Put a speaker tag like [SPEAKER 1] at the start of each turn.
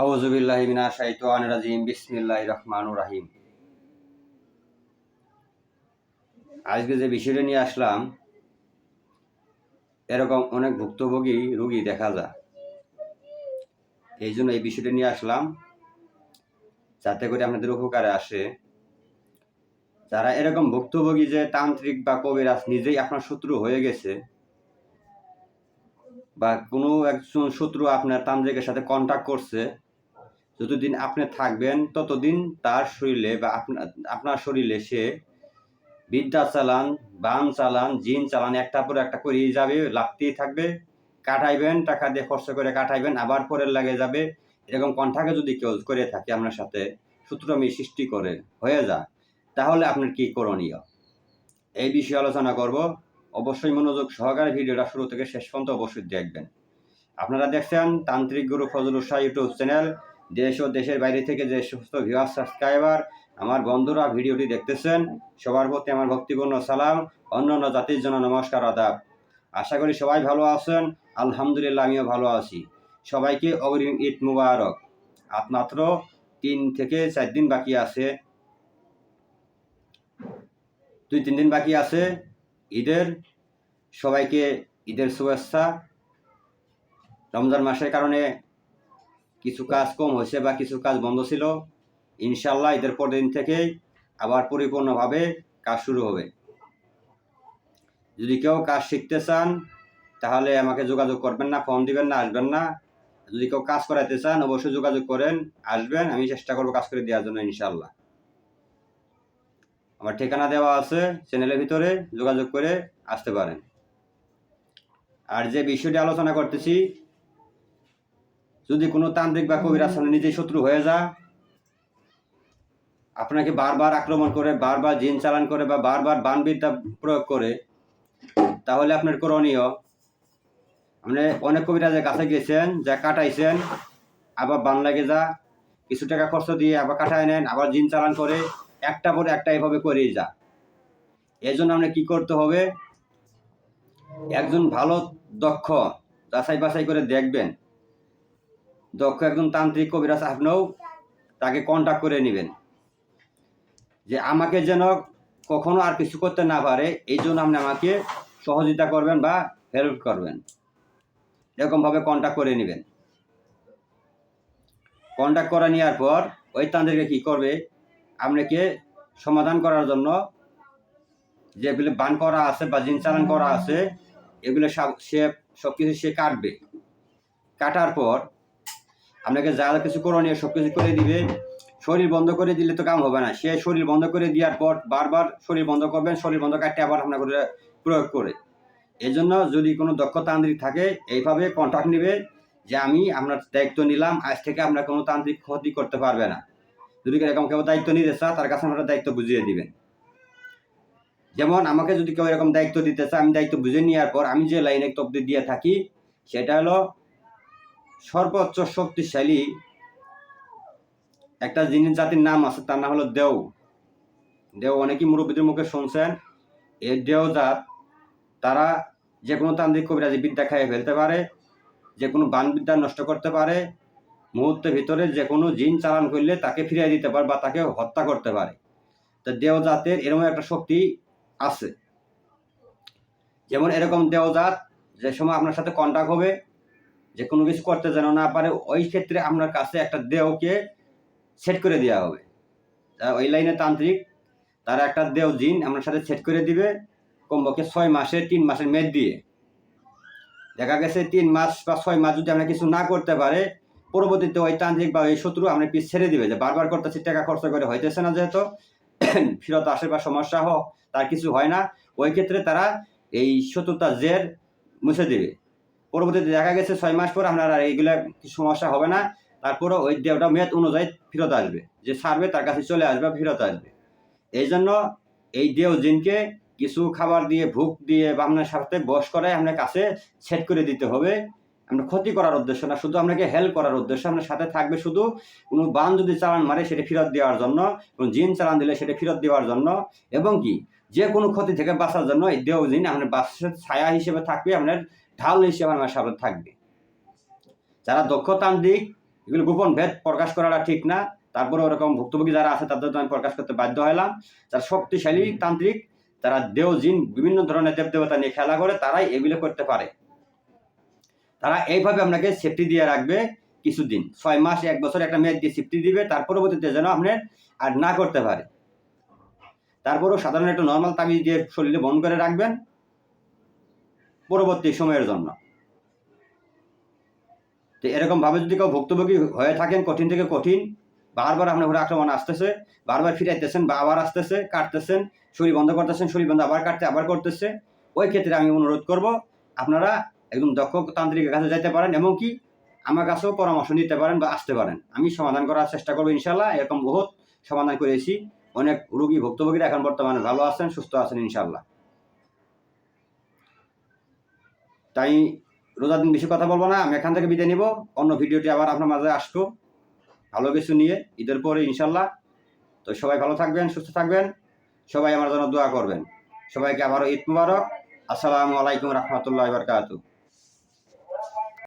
[SPEAKER 1] আউযু বিল্লাহি মিনাশ শাইতানির রাজিম। বিসমিল্লাহির রহমানির রহিম। আজকে যে বিষয়টা নিয়ে আসলাম, এরকম অনেক ভুক্তভোগী রোগী দেখা যায়। এই জন্য এই বিষয়টা নিয়ে আসলাম, যাতে করে আপনাদের উপকারে আসে। যারা এরকম ভুক্তভোগী যে তান্ত্রিক বা কবিরাজ নিজেই আপনার শত্রু হয়ে গেছে, বা কোনো একজন শত্রু আপনার তান্ত্রিকের সাথে কন্ট্যাক্ট করছে, যতদিন আপনি থাকবেন ততদিন তার শরীরে বা আপনার শরীরে সে বিদ্যা চালান, বান চালান, জিন চালান একটার পর একটা করেই যাবে, লাগতেই থাকবে। কাটাইবেন, টাকা দিয়ে খরচ করে কাটাইবেন, আবার পরের লাগে যাবে। এরকম কন্টাক্টে যদি কেউ করে থাকে আপনার সাথে, শত্রুতামি সৃষ্টি করে হয়ে যায়, তাহলে আপনার কি করণীয়, এই বিষয়ে আলোচনা করব। অবশ্যই মনোযোগ সহকারে ভিডিওটা শুরু থেকে শেষ পর্যন্ত অবশ্যই দেখবেন। আপনারা দেখছেন তান্ত্রিক গুরু ফজলুর শাহ ইউটিউব চ্যানেল। দেশ ও দেশের বাইরে থেকে যে সমস্ত ভিউয়ার, সাবস্ক্রাইবার, আমার বন্ধুরা ভিডিওটি দেখতেছেন, সবার প্রতি আমার ভক্তিপূর্ণ সালাম, অন্যান্য জাতির জন্য নমস্কার, আদাব। আশা করি সবাই ভালো আছেন। আলহামদুলিল্লাহ, আমিও ভালো আছি। সবাইকে অগ্রিম ঈদ মুবারক। আজ মাত্র 3 থেকে 4 দিন বাকি আছে, 2-3 দিন বাকি আছে ঈদের। সবাইকে ঈদের শুভেচ্ছা। রমজান মাসের কারণে কিছু কাজ কম হয়েছে বা কিছু কাজ বন্ধ ছিল। ইনশাল্লাহ ঈদের পর দিন থেকেই আবার পরিপূর্ণভাবে কাজ শুরু হবে। যদি কেউ কাজ শিখতে চান তাহলে আমাকে যোগাযোগ করবেন না, ফোন দিবেন না, আসবেন না। যদি কেউ কাজ করাইতে চান অবশ্যই যোগাযোগ করেন, আসবেন, আমি চেষ্টা করবো কাজ করে দেওয়ার জন্য ইনশাল্লাহ। আমার ঠিকানা দেওয়া আছে চ্যানেলের ভিতরে, যোগাযোগ করে আসতে পারেন। আর যে বিষয়টি আলোচনা করতেছি, যদি কোনো তান্ত্রিক বা কবিরাজ সামনে নিজেই শত্রু হয়ে যায়, আপনাকে বারবার আক্রমণ করে, বারবার জিন চালান করে বা বারবার বানবিদ্যা প্রয়োগ করে, তাহলে আপনার করণীয়, আপনি অনেক কবিরাজের কাছে গেছেন, যা কাটাইছেন, আবার বান লাগে যা, কিছু টাকা খরচ দিয়ে আবার কাটায় নেন, আবার জিন চালান করে, একটা পরে একটা এভাবে করেই যা। এই জন্য আপনি কী করতে হবে, একজন ভালো দক্ষ যাচাই বাছাই করে দেখবেন, দক্ষ একজন তান্ত্রিক কবিরাজ আপনিও তাকে কন্ট্যাক্ট করে নেবেন, যে আমাকে যেন কখনো আর কিছু করতে না পারে, এই জন্য আপনি আমাকে সহযোগিতা করবেন বা হেল্প করবেন। এরকমভাবে কন্ট্যাক্ট করে নেবেন। কন্ট্যাক্ট করে নেওয়ার পর ওই তান্ত্রিকে কী করবে, আপনাকে সমাধান করার জন্য যেগুলো বান করা আছে বা জিন চালান করা আছে, এগুলো সব কিছু সে কাটবে। কাটার পর আপনাকে যা কিছু করণীয় সব কিছু করে দিবে। শরীর বন্ধ করে দিলে তো কাম হবে না, সে শরীর বন্ধ করে দেওয়ার পর বারবার শরীর বন্ধ করবেন, শরীর বন্ধ কাটতে আবার আপনার করে প্রয়োগ করে। এই জন্য যদি কোনো দক্ষ তান্ত্রিক থাকে, এইভাবে কন্ট্যাক্ট নেবে যে আমি আপনার দায়িত্ব নিলাম, আজ থেকে আপনার কোনো তান্ত্রিক ক্ষতি করতে পারবে না। যদি এরকম কেউ দায়িত্ব নিতে চায়, তার কাছে আপনারা দায়িত্ব বুঝিয়ে দিবেন। যেমন আমাকে যদি কেউ এরকম দায়িত্ব দিতে চায়, আমি দায়িত্ব বুঝে নেওয়ার পর আমি যে লাইনে তবদি দিয়ে থাকি, সেটা হলো সর্বোচ্চ শক্তিশালী একটা জিনিস জাতির নাম আছে, তার নাম হলো দেও। দেও অনেকেই মুরব্বীদের মুখে শুনছেন। এই দেও জাত, তারা যে কোনো তান্ত্রিক কবিরাজি বিদ্যা খাইয়ে ফেলতে পারে, যে কোনো বান বিদ্যা নষ্ট করতে পারে, মুহূর্তের ভিতরে যে কোনো জিন চালান করলে তাকে ফিরিয়ে দিতে পারে বা তাকে হত্যা করতে পারে। তো দেও জাতের এরকম একটা শক্তি আছে। যেমন এরকম দেও জাত যে সময় আপনার সাথে কন্ট্যাক্ট হবে, যে কোনো কিছু করতে যেন না পারে, ওই ক্ষেত্রে আপনার কাছে একটা দেওকে সেট করে দেওয়া হবে। ওই লাইনে তান্ত্রিক তারা একটা দেও জিন আপনার সাথে সেট করে দিবে, কমপক্ষে 6 মাসের 3 মাসের মেয়াদ দিয়ে। দেখা গেছে 3 মাস বা 6 মাস যদি আমরা কিছু না করতে পারে, পরবর্তীতে ওই তান্ত্রিক বা ওই শত্রু আপনার পিছ ছেড়ে দিবে, যে বারবার করতেছি, টাকা খরচ করে হইতেছে না, যেহেতু ফেরত আসে বা সমস্যা হোক, তার কিছু হয় না, ওই ক্ষেত্রে তারা এই শত্রুতার জের মুছে দেবে। পরবর্তীতে দেখা গেছে 6 মাস পর আপনার আর এইগুলা কিছু সমস্যা হবে না, তারপরে ওই দেওটা মেয়াদ অনুযায়ী ফেরত আসবে, যে ছাড়বে তার কাছে চলে আসবে, ফেরত আসবে। এই জন্য এই দেও জিনকে কিছু খাবার দিয়ে, ভুক দিয়ে বা আপনার সাথে বশ করে আপনার কাছে সেট করে দিতে হবে। আপনার ক্ষতি করার উদ্দেশ্য না, শুধু আপনাকে হেল্প করার উদ্দেশ্য। আপনার সাথে থাকবে শুধু কোনো বান যদি চালান মারে সেটা ফেরত দেওয়ার জন্য, কোনো জিন চালান দিলে সেটা ফেরত দেওয়ার জন্য, এবং কি যে কোনো ক্ষতি থেকে বাঁচার জন্য এই দেও জিন আপনার বাসার ছায়া হিসেবে থাকবে, আপনার ঢাল হিসেবে আমার সাথে থাকবে। যারা দক্ষ তান্ত্রিক এগুলো গোপন ভেদ প্রকাশ করাটা ঠিক না। তারপরে ওরকম ভুক্তভোগী যারা আছে তাদের তো আমি প্রকাশ করতে বাধ্য হলাম। যারা শক্তিশালী তান্ত্রিক, তারা দেও জিন বিভিন্ন ধরনের দেবদেবতা নিয়ে খেলা করে, তারাই এগুলো করতে পারে। তারা এইভাবে আপনাকে সেফটি দিয়ে রাখবে কিছুদিন, 6 মাস 1 বছর একটা মেয়াদ দিয়ে সেফটি দিবে, তার পরবর্তীতে যেন আপনি আর না করতে পারে। তারপরেও সাধারণ একটা নর্মাল তাবিজ দিয়ে শরীরে বন্ধ করে রাখবেন পরবর্তী সময়ের জন্য। তো এরকমভাবে যদি কেউ ভুক্তভোগী হয়ে থাকেন, কঠিন থেকে কঠিন, বারবার আপনার উপরে আক্রমণ আসতেছে, বারবার ফিরাইতেছেন বা আবার আসতেছে, কাটতেছেন, শরীর বন্ধ করতেছেন, শরীর বন্ধ আবার কাটতে আবার করতেছে, ওই ক্ষেত্রে আমি অনুরোধ করব আপনারা একদম দক্ষ তান্ত্রিকের কাছে যাইতে পারেন, এমনকি আমার কাছেও পরামর্শ নিতে পারেন বা আসতে পারেন। আমি সমাধান করার চেষ্টা করবো ইনশাল্লাহ। এরকম বহুত সমাধান করেছি। অনেক রোগী ভুক্তভোগীরা এখন বর্তমানে ভালো আছেন, সুস্থ আছেন ইনশাল্লাহ। তাই রোজার দিন বেশি কথা বলবো না, আমি এখান থেকে বিদায় নিব। অন্য ভিডিওটি আবার আপনার মাঝে আসবো ভালো কিছু নিয়ে ঈদের পরে ইনশাল্লাহ। তো সবাই ভালো থাকবেন, সুস্থ থাকবেন, সবাই আমার জন্য দোয়া করবেন। সবাইকে আবারও ঈদ মুবারক। আসসালামু আলাইকুম রহমতুল্লাহি ওয়া বারাকাতুহু।